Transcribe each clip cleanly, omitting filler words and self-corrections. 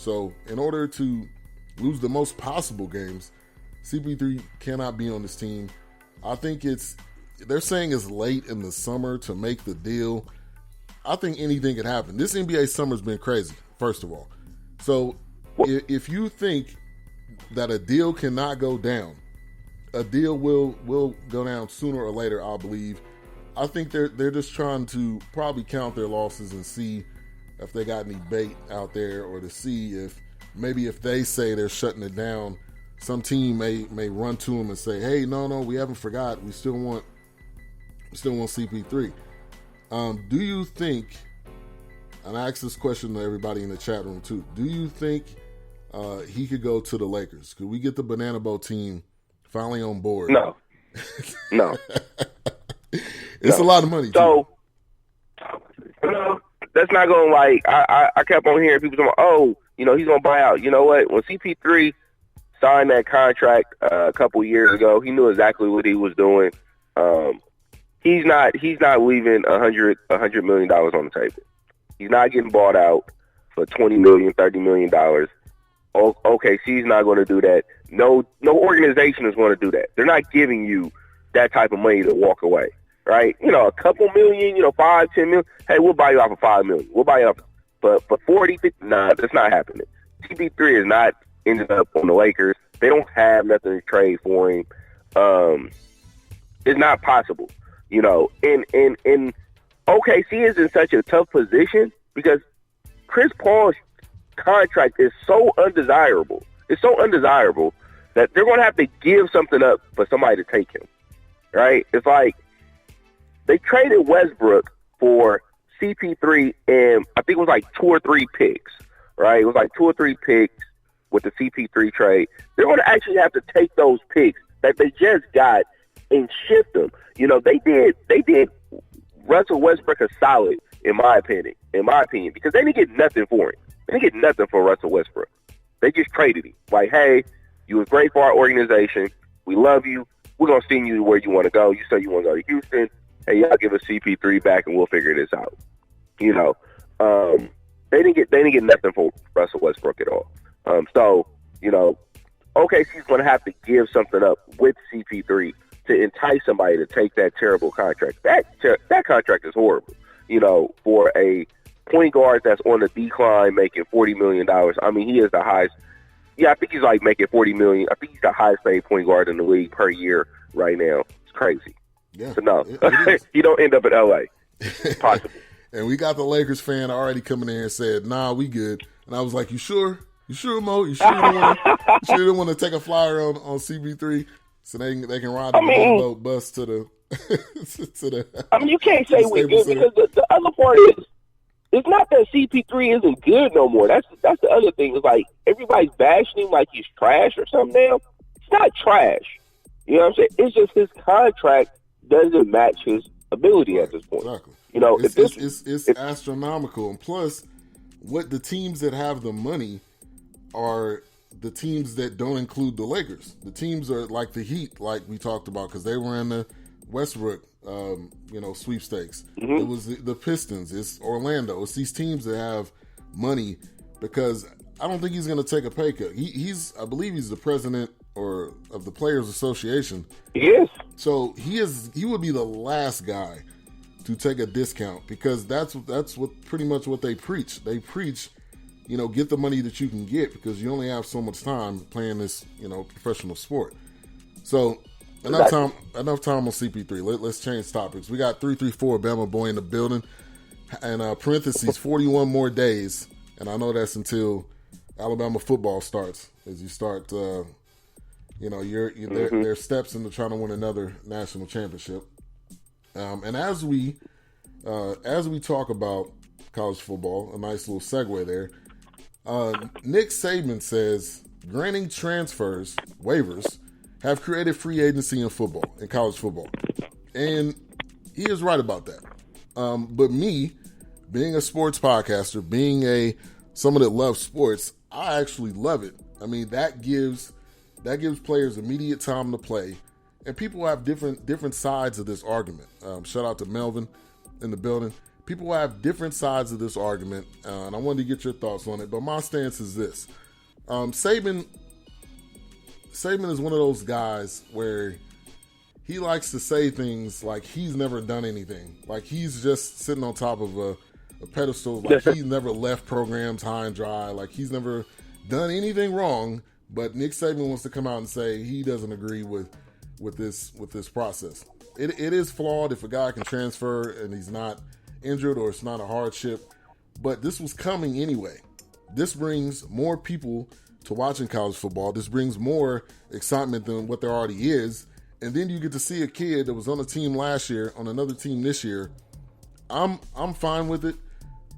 So in order to lose the most possible games, CP3 cannot be on this team. I think they're saying it's late in the summer to make the deal. I think anything can happen. This NBA summer's been crazy, first of all. So if you think that a deal cannot go down, a deal will go down sooner or later, I believe. I think they're just trying to probably count their losses and see if they got any bait out there, or to see if maybe if they say they're shutting it down, some team may run to them and say, hey, no, we haven't forgot. We still want CP3. Do you think, and I asked this question to everybody in the chat room too, do you think he could go to the Lakers? Could we get the Banana Boat team finally on board? No. It's a lot of money, so, too. That's not going to, I kept on hearing people saying, he's going to buy out. You know what? When CP3 signed that contract a couple years ago, he knew exactly what he was doing. He's not leaving $100 million on the table. He's not getting bought out for $20 million, $30 million. OKC's not going to do that. No organization is going to do that. They're not giving you that type of money to walk away, right? A couple million, $5, $10 million. Hey, we'll buy you off for $5 million. We'll buy you off, but for 40, 50, nah, that's not happening. CP3 is not ending up on the Lakers. They don't have nothing to trade for him. It's not possible, And OKC is in such a tough position because Chris Paul's contract is so undesirable. It's so undesirable that they're going to have to give something up for somebody to take him, right? It's like they traded Westbrook for CP3, and I think it was like 2 or 3 picks, right? It was like 2 or 3 picks with the CP3 trade. They're going to actually have to take those picks that they just got and shift them. They did Russell Westbrook a solid, in my opinion, because they didn't get nothing for him. They didn't get nothing for Russell Westbrook. They just traded him. Like, hey, you was great for our organization. We love you. We're going to send you where you want to go. You say you want to go to Houston. Hey, y'all give us CP3 back and we'll figure this out. They didn't get nothing for Russell Westbrook at all. OKC's going to have to give something up with CP3 to entice somebody to take that terrible contract. That contract is horrible. For a point guard that's on the decline making $40 million. I mean, he is the highest. Yeah, I think he's like making $40 million. I think he's the highest paid point guard in the league per year right now. It's crazy. Yeah, so no, he don't end up in LA. Possible. And we got the Lakers fan already coming in and said, "Nah, we good." And I was like, "You sure? You sure, Mo? You sure you don't want to take a flyer on CP3 so they can ride the boat bus to the to the?" I mean, you can't say we good because the other part is it's not that CP3 isn't good no more. That's the other thing. It's like everybody's bashing him like he's trash or something now. It's not trash. You know what I'm saying? It's just his contract doesn't match his ability at this point. Exactly. It's astronomical. And plus, what the teams that have the money are the teams that don't include the Lakers. The teams are like the Heat, like we talked about, because they were in the Westbrook, sweepstakes. Mm-hmm. It was the Pistons. It's Orlando. It's these teams that have money, because I don't think he's going to take a pay cut. I believe he's the president of the Players Association. Yes. So he would be the last guy to take a discount, because that's what pretty much what they preach. They preach, get the money that you can get, because you only have so much time playing this, professional sport. So enough time on CP3. Let's change topics. We got 334 Bama Boy in the building, and parentheses 41 more days, and I know that's until Alabama football starts. As you start, their steps into trying to win another national championship. And as we talk about college football, a nice little segue there. Nick Saban says granting waivers have created free agency in college football, and he is right about that. But me, being a sports podcaster, being someone that loves sports, I actually love it. I mean, that gives players immediate time to play. And people have different sides of this argument. Shout out to Melvin in the building. people have different sides of this argument, and I wanted to get your thoughts on it. But my stance is this: Saban is one of those guys where he likes to say things like he's never done anything, like he's just sitting on top of a pedestal, like he's never left programs high and dry, like he's never done anything wrong. But Nick Saban wants to come out and say he doesn't agree with this process. It is flawed if a guy can transfer and he's not injured or it's not a hardship, but this was coming anyway. This brings more people to watching college football. This brings more excitement than what there already is. And then you get to see a kid that was on a team last year, on another team this year. I'm fine with it.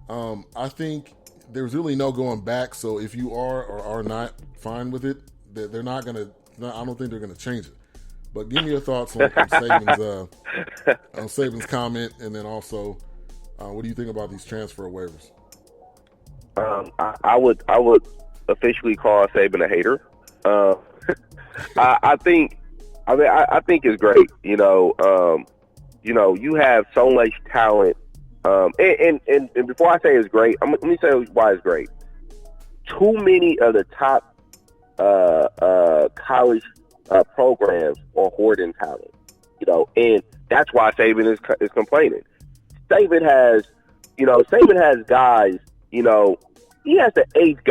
I think there's really no going back. So if you are or are not fine with it, they're not going to, I don't think they're going to change it. But give me your thoughts on Saban's comment, and then also, what do you think about these transfer waivers? I would officially call Saban a hater. I think it's great. You have so much talent. And before I say it's great, let me say why it's great. Too many of the top college programs are hoarding talent, and that's why Saban is complaining. Saban has guys, he has the eighth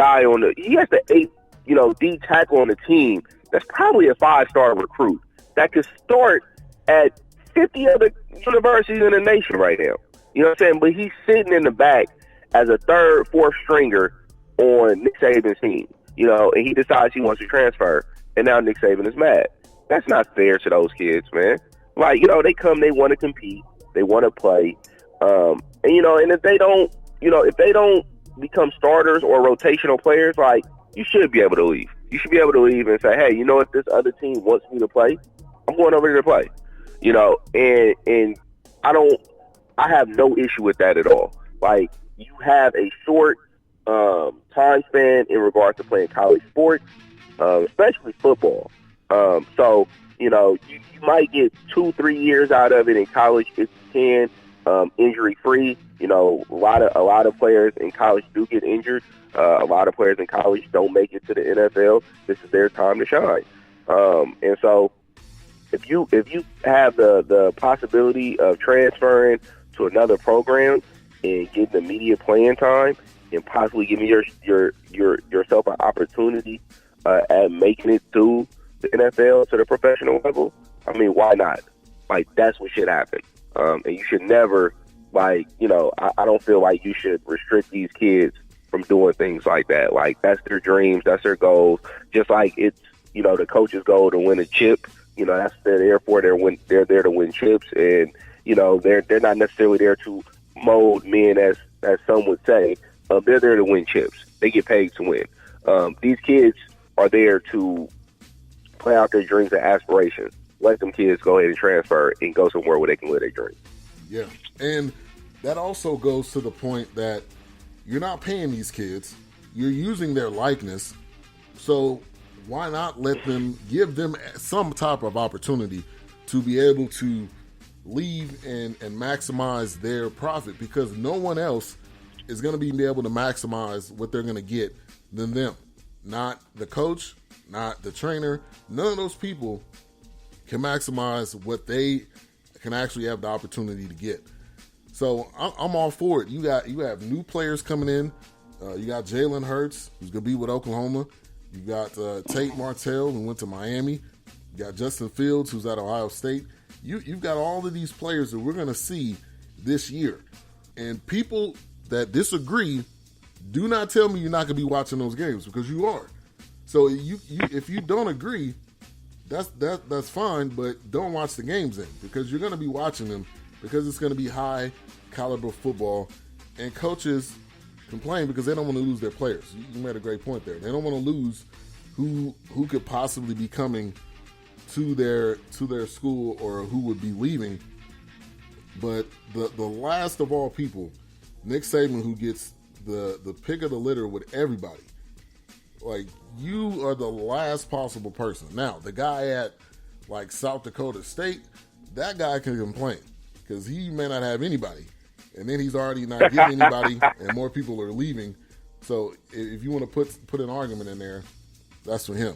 D tackle on the team that's probably a 5-star recruit that could start at 50 other universities in the nation right now. You know what I'm saying? But he's sitting in the back as a third, fourth stringer on Nick Saban's team, and he decides he wants to transfer, and now Nick Saban is mad. That's not fair to those kids, man. Like, they come, they want to compete, they want to play, and if they don't, if they don't become starters or rotational players, like, you should be able to leave. You should be able to leave and say, hey, if this other team wants me to play, I'm going over here to play. And I have no issue with that at all. Like, you have a short time span in regards to playing college sports, especially football. So, you might get 2-3 years out of it in college if you can, injury free. A lot of players in college do get injured. A lot of players in college don't make it to the NFL. This is their time to shine. And so if you have the possibility of transferring to another program and getting immediate playing time and possibly giving yourself an opportunity at making it to the NFL, to the professional level, I mean, why not? Like, that's what should happen. And you should never, I don't feel like you should restrict these kids from doing things like that. Like, that's their dreams, that's their goals. Just like it's, the coach's goal to win a chip. That's what they're there for. They're there to win chips, and they're not necessarily there to mold men, as some would say. They're there to win chips. They get paid to win. These kids are there to play out their dreams and aspirations. Let them kids go ahead and transfer and go somewhere where they can live their dreams. Yeah, and that also goes to the point that you're not paying these kids. You're using their likeness. So why not give them some type of opportunity to be able to leave and maximize their profit, because no one else is going to be able to maximize what they're going to get than them. Not the coach, not the trainer. None of those people can maximize what they can actually have the opportunity to get. So I'm all for it. You have new players coming in. You got Jalen Hurts, who's going to be with Oklahoma. You got Tate Martell, who went to Miami. You got Justin Fields, who's at Ohio State. You've got all of these players that we're going to see this year. And people that disagree, do not tell me you're not going to be watching those games, because you are. So if you don't agree, that's fine, but don't watch the games then, because you're going to be watching them, because it's going to be high caliber football. And coaches complain because they don't want to lose their players. You made a great point there. They don't want to lose who could possibly be coming to their school, or who would be leaving. But the last of all people, Nick Saban, who gets the pick of the litter with everybody. Like, you are the last possible person. Now, the guy at like South Dakota State, that guy can complain because he may not have anybody. and then he's already not getting anybody, and more people are leaving. So if you want to put an argument in there, that's for him.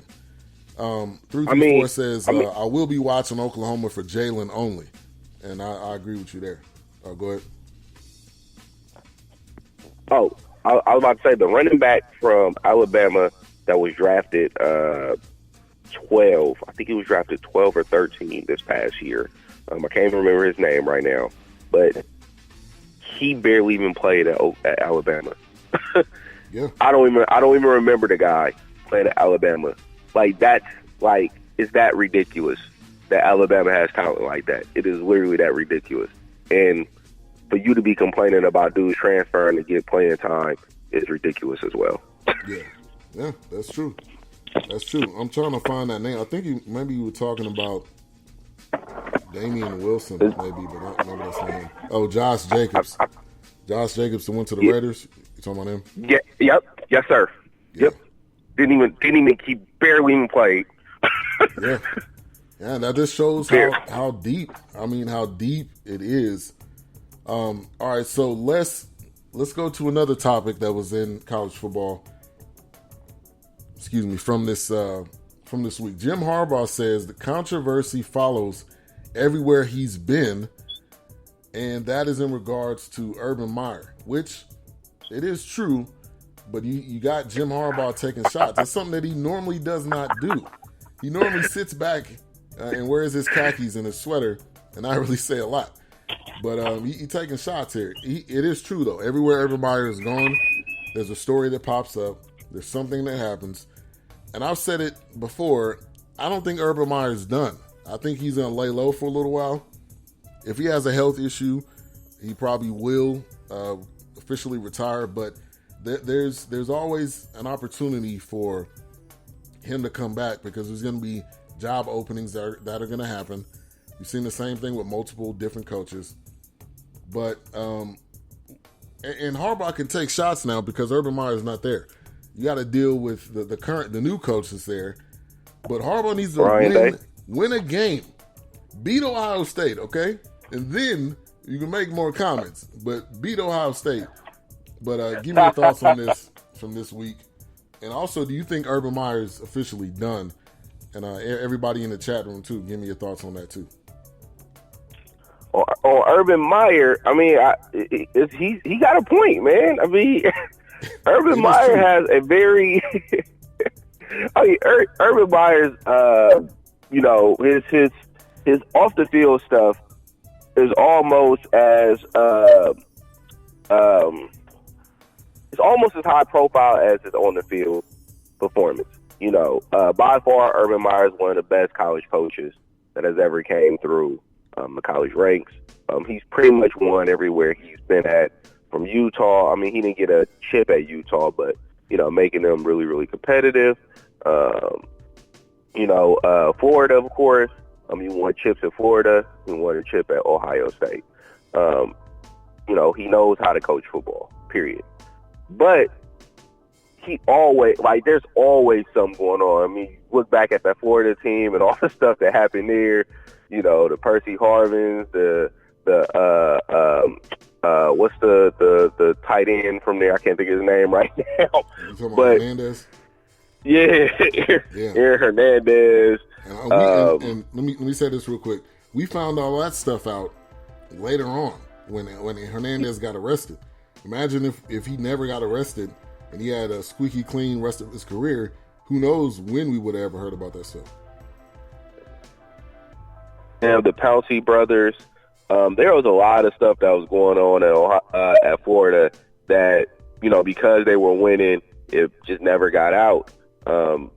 334 says, I will be watching Oklahoma for Jalen only. And I agree with you there. Go ahead. Oh, I was about to say the running back from Alabama that was drafted 12. I think he was drafted 12 or 13 this past year. I can't even remember his name right now. But he barely even played at Alabama. Yeah. I don't even remember the guy playing at Alabama. Like, is that ridiculous that Alabama has talent like that? It is literally that ridiculous. And for you to be complaining about dudes transferring to get playing time is ridiculous as well. Yeah, that's true. That's true. I'm trying to find that name. I think maybe you were talking about Damian Wilson, maybe, but maybe that's not him. Oh, Josh Jacobs. Josh Jacobs that went to the Raiders. You talking about him? Yeah. Yep. Yes, sir. Yeah. Yep. Didn't even he barely even played. Yeah. Yeah, that just shows how deep. I mean, how deep it is. All right, so let's go to another topic that was in college football. Excuse me, from this week. Jim Harbaugh says the controversy follows everywhere he's been, and that is in regards to Urban Meyer, which it is true, but you got Jim Harbaugh taking shots. That's something that he normally does not do. He normally sits back and wears his khakis and his sweater, and I really say a lot. But he taking shots here. It is true, though. Everywhere Urban Meyer is gone, there's a story that pops up. There's something that happens. And I've said it before, I don't think Urban Meyer's done. I think he's going to lay low for a little while. If he has a health issue, he probably will officially retire. But there's always an opportunity for him to come back because there's going to be job openings that are going to happen. We've seen the same thing with multiple different coaches. But and Harbaugh can take shots now because Urban Meyer's not there. You got to deal with the new coach that's there. But Harbaugh needs to win a game. Beat Ohio State, okay? And then you can make more comments. But beat Ohio State. But give me your thoughts on this from this week. And also, do you think Urban Meyer's officially done? And everybody in the chat room, too, give me your thoughts on that, too. On Urban Meyer, I mean, he got a point, man. I mean, Urban Meyer has a very I mean, Urban Meyer's, his off the field stuff is almost as it's almost as high profile as his on the field performance. You know, by far, Urban Meyer is one of the best college coaches that has ever came through the college ranks. He's pretty much won everywhere he's been at. From Utah, I mean, he didn't get a chip at Utah, but, you know, making them really, really competitive. Florida, of course. He won chips at Florida. He won a chip at Ohio State. He knows how to coach football, period. But he always, there's always something going on. I mean, look back at that Florida team and all the stuff that happened there. You know, the Percy Harvins, what's the tight end from there? I can't think of his name right now. You talking about Hernandez? Yeah, Aaron Hernandez. And let me say this real quick. We found all that stuff out later on when Hernandez got arrested. Imagine if he never got arrested and he had a squeaky clean rest of his career. Who knows when we would have ever heard about that stuff? And the Pouncey brothers. There was a lot of stuff that was going on at Florida that, you know, because they were winning, it just never got out. And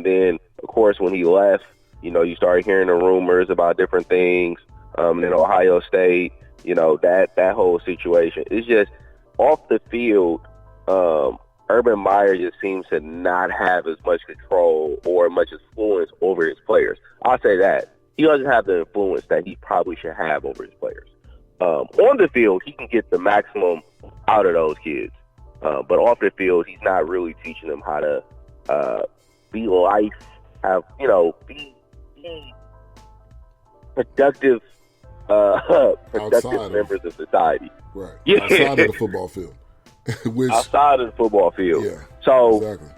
then, of course, when he left, you know, you started hearing the rumors about different things. In Ohio State, you know, that whole situation. It's just off the field, Urban Meyer just seems to not have as much control or much influence over his players. I'll say that. He doesn't have the influence that he probably should have over his players. On the field, he can get the maximum out of those kids. But off the field, he's not really teaching them how to be be productive productive members of society. Right. Yeah. Outside of the football field. Which, outside of the football field. Yeah. So exactly.